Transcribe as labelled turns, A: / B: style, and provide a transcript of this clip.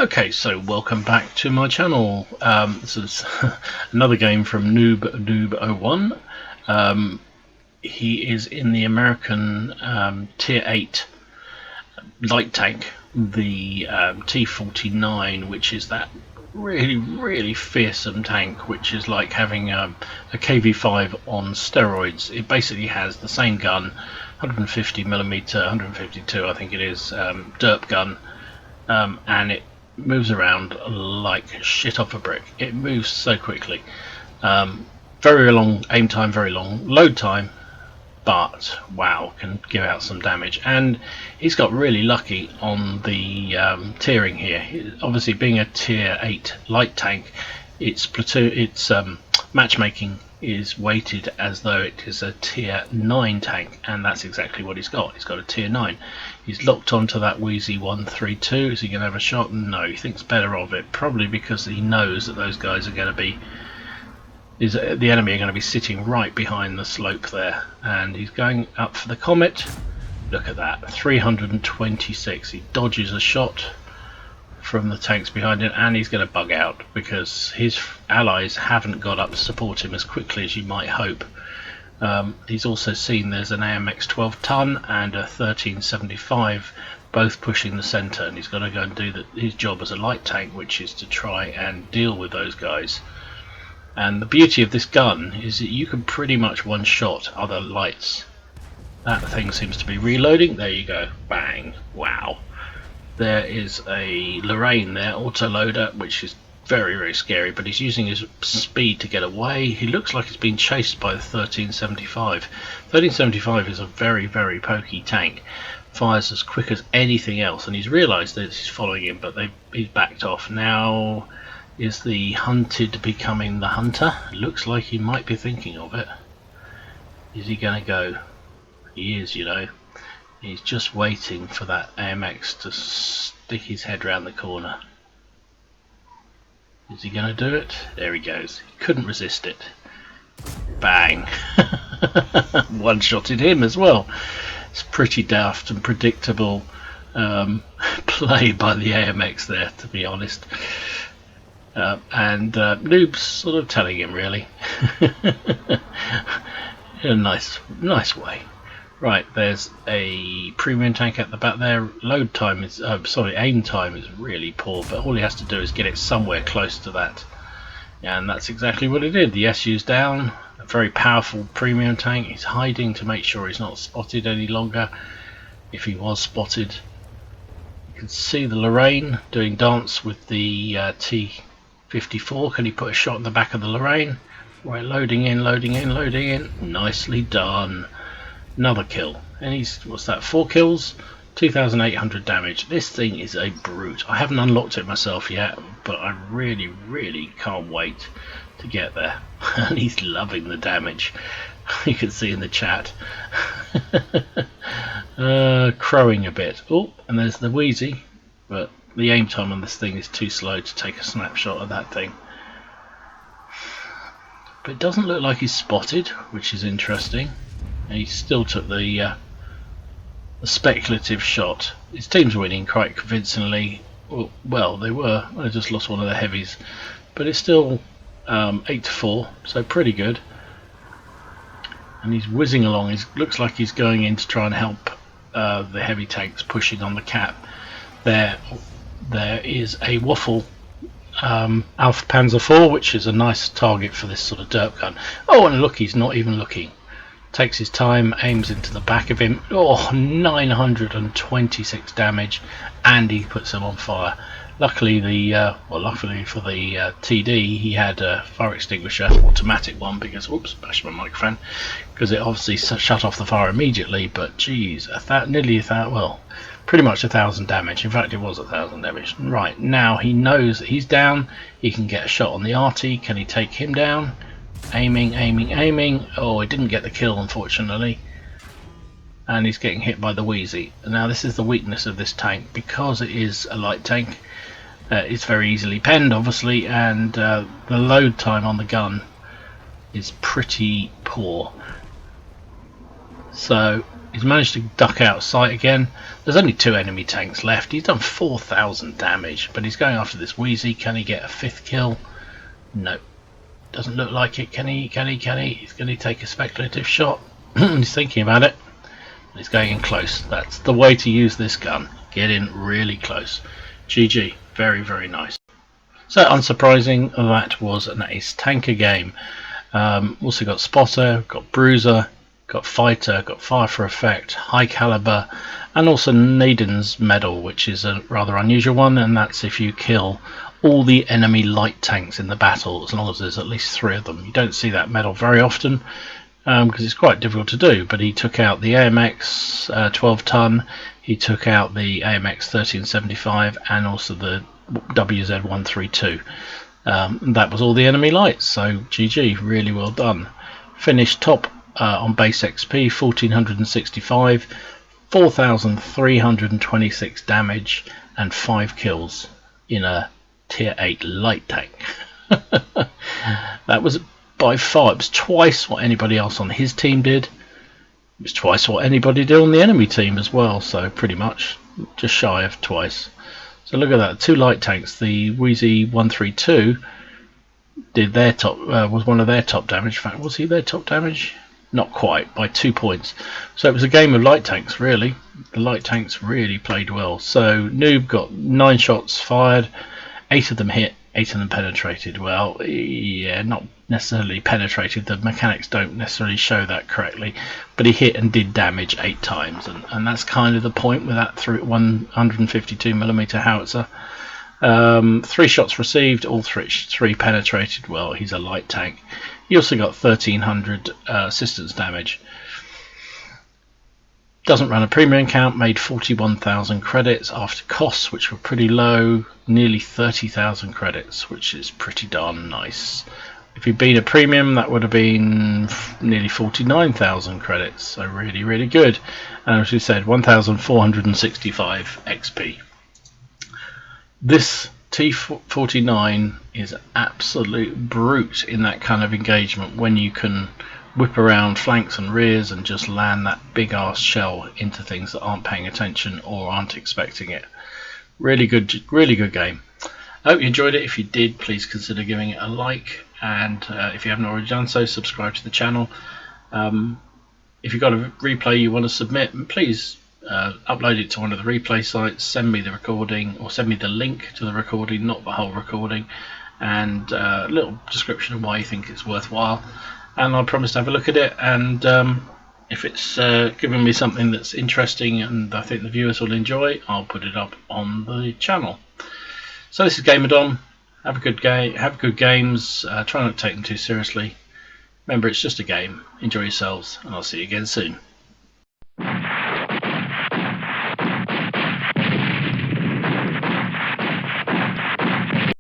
A: Okay, so welcome back to my channel. This is another game from Noob01. He is in the American Tier 8 light tank, the T49, which is that really fearsome tank, which is like having a KV5 on steroids. It basically has the same gun, 150mm, 152 I think it is, derp gun, and it moves around like shit off a brick. It moves so quickly. Very long aim time, very long load time, but wow, can give out some damage. And he's got really lucky on the tiering here. Obviously, being a tier 8 light tank, its matchmaking is weighted as though it is a tier 9 tank, and that's exactly what he's got. He's got a tier 9. He's locked onto that Wheezy 132. Is he going to have a shot? No, he thinks better of it, probably because he knows that those guys are going to be, the enemy are going to be sitting right behind the slope there, and he's going up for the Comet. Look at that, 326. He dodges a shot from the tanks behind him, and he's going to bug out because his allies haven't got up to support him as quickly as you might hope. He's also seen there's an AMX 12 ton and a 1375 both pushing the centre, and he's got to go and do his job as a light tank, which is to try and deal with those guys. And the beauty of this gun is that you can pretty much one shot other lights. That thing seems to be reloading. There you go, bang, wow. There is a Lorraine there, auto-loader, which is very scary, but he's using his speed to get away. He looks like he's been chased by the 1375. 1375 is a very pokey tank, fires as quick as anything else, and he's realised that he's following him, but he's backed off. Now is the hunted becoming the hunter? Looks like he might be thinking of it. Is he going to go? He is, you know. He's just waiting for that AMX to stick his head round the corner. Is he going to do it? There he goes. He couldn't resist it. Bang! One-shotted him as well. It's pretty daft and predictable play by the AMX there, to be honest. And Noob's sort of telling him, really, in a nice way. Right, there's a premium tank at the back there. Load time is, aim time is really poor, but all he has to do is get it somewhere close to that. And that's exactly what he did. The SU's down, a very powerful premium tank. He's hiding to make sure he's not spotted any longer. If he was spotted, you can see the Lorraine doing dance with the T54. Can he put a shot in the back of the Lorraine? Right, loading in. Nicely done. Another kill, and he's, what's that, 4 kills, 2,800 damage. This thing is a brute. I haven't unlocked it myself yet, but I really can't wait to get there. And he's loving the damage. You can see in the chat. Crowing a bit. Oh, and there's the Wheezy, but the aim time on this thing is too slow to take a snapshot of that thing. But it doesn't look like he's spotted, which is interesting. And he still took the speculative shot. His team's winning quite convincingly. Well, they were. I just lost one of the heavies, but it's still 8-4, so pretty good. And he's whizzing along. He looks like he's going in to try and help the heavy tanks pushing on the cap. There is a Waffle Alpha Panzer IV, which is a nice target for this sort of derp gun. Oh, and look, he's not even looking. Takes his time, aims into the back of him. Oh, 926 damage, and he puts him on fire. Luckily, luckily for the TD, he had a fire extinguisher, automatic one, because oops, bashed my microphone, because it obviously shut off the fire immediately. But geez, nearly 1,000, well, pretty much 1,000 damage. In fact, it was 1,000 damage. Right, now he knows that he's down. He can get a shot on the RT. Can he take him down? Aiming. Oh, he didn't get the kill, unfortunately. And he's getting hit by the Wheezy. Now this is the weakness of this tank, because it is a light tank. It's very easily penned, obviously, and the load time on the gun is pretty poor. So He's managed to duck out of sight again. There's only 2 enemy tanks left. He's done 4,000 damage, but he's going after this Wheezy. Can he get a 5th kill? No. Doesn't look like it. Can he? He's going to take a speculative shot. He's thinking about it. He's going in close. That's the way to use this gun. Get in really close. GG. Very, very nice. So unsurprising, that was an ace tanker game. Also got spotter, got bruiser, got fighter, got fire for effect, high caliber, and also Naiden's medal, which is a rather unusual one, and that's if you kill all the enemy light tanks in the battle, as long as there's at least 3 of them. You don't see that medal very often because it's quite difficult to do, but he took out the AMX 12 ton, he took out the AMX 1375, and also the WZ 132. That was all the enemy lights, so GG, really well done. Finished top on base XP, 1465, 4326 damage, and 5 kills in a tier 8 light tank. That was by far, it was twice what anybody else on his team did. It was twice what anybody did on the enemy team as well, so pretty much just shy of twice. So look at that, 2 light tanks. The Wheezy 132 did their top, was one of their top damage. In fact, was he their top damage? Not quite, by 2 points. So it was a game of light tanks, really. The light tanks really played well. So Noob got 9 shots fired, 8 of them hit, 8 of them penetrated. Well, yeah, not necessarily penetrated. The mechanics don't necessarily show that correctly, but he hit and did damage 8 times, and that's kind of the point with that 152mm howitzer. 3 shots received, all 3 penetrated. Well, he's a light tank. He also got 1300 assistance damage. Doesn't run a premium account, made 41,000 credits after costs, which were pretty low, nearly 30,000 credits, which is pretty darn nice. If he'd been a premium, that would have been nearly 49,000 credits, so really, really good. And as we said, 1,465 XP. This T49 is an absolute brute in that kind of engagement, when you can whip around flanks and rears and just land that big ass shell into things that aren't paying attention or aren't expecting it. Really good game. I hope you enjoyed it. If you did, please consider giving it a like, and if you haven't already done so, subscribe to the channel. If you've got a replay you want to submit, please upload it to one of the replay sites, send me the recording, or send me the link to the recording, not the whole recording, and a little description of why you think it's worthwhile, and I promise to have a look at it, and if it's giving me something that's interesting and I think the viewers will enjoy, I'll put it up on the channel. So this is Gamerdom. Have a good game, have good games, try not to take them too seriously. Remember, it's just a game. Enjoy yourselves, and I'll see you again soon.